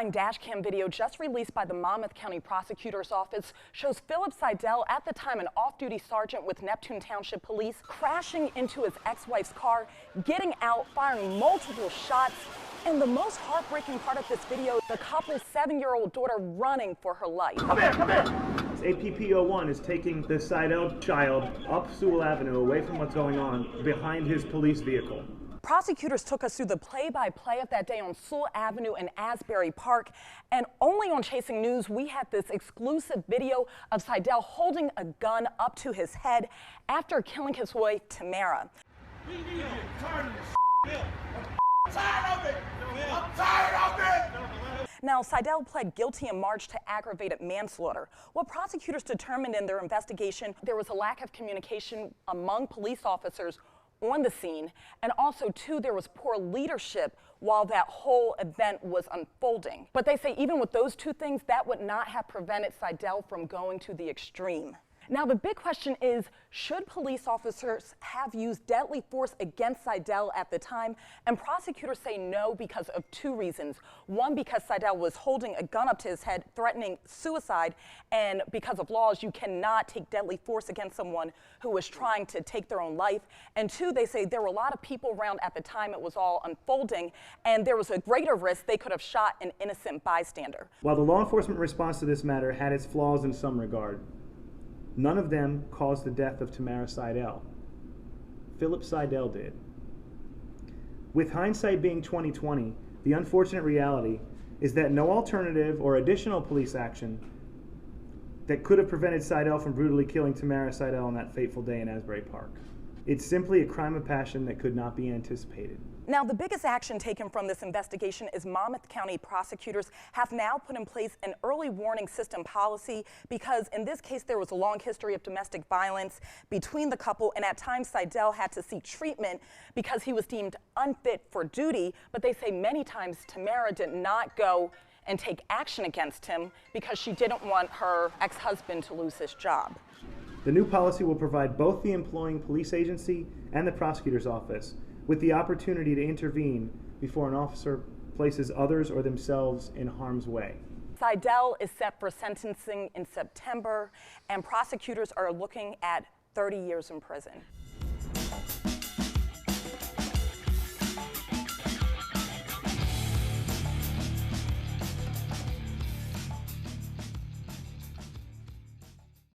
horrifying dashcam video just released by the Monmouth County Prosecutors Office shows Philip Seidle, at the time an off-duty sergeant with Neptune Township Police, crashing into his ex-wife's car, getting out, firing multiple shots, and the most heartbreaking part of this video, the couple's 7-year-old daughter running for her life. Come here, come here! APP-01 is taking the Seidel child up Sewall Avenue away from what's going on behind his police vehicle. Prosecutors took us through the play-by-play of that day on Sewall Avenue in Asbury Park, and only on Chasing News we had this exclusive video of Seidle holding a gun up to his head after killing his wife, Tamara. I'm tired of it! I'm tired of it! Now, Seidle pled guilty in March to aggravated manslaughter. What prosecutors determined in their investigation, there was a lack of communication among police officers on the scene, and also, too, there was poor leadership while that whole event was unfolding. But they say even with those two things, that would not have prevented Seidle from going to the extreme. Now, the big question is, should police officers have used deadly force against Seidle at the time? And prosecutors say no because of two reasons. One, because Seidle was holding a gun up to his head, threatening suicide, and because of laws, you cannot take deadly force against someone who was trying to take their own life. And two, they say there were a lot of people around at the time it was all unfolding, and there was a greater risk they could have shot an innocent bystander. While the law enforcement response to this matter had its flaws in some regard, none of them caused the death of Tamara Seidel. Philip Seidle did. With hindsight being 20/20, the unfortunate reality is that no alternative or additional police action that could have prevented Seidle from brutally killing Tamara Seidel on that fateful day in Asbury Park. It's simply a crime of passion that could not be anticipated. Now, the biggest action taken from this investigation is Monmouth County prosecutors have now put in place an early warning system policy because in this case there was a long history of domestic violence between the couple, and at times Seidle had to seek treatment because he was deemed unfit for duty, but they say many times Tamara did not go and take action against him because she didn't want her ex-husband to lose his job. The new policy will provide both the employing police agency and the prosecutor's office with the opportunity to intervene before an officer places others or themselves in harm's way. Seidle is set for sentencing in September, and prosecutors are looking at 30 years in prison.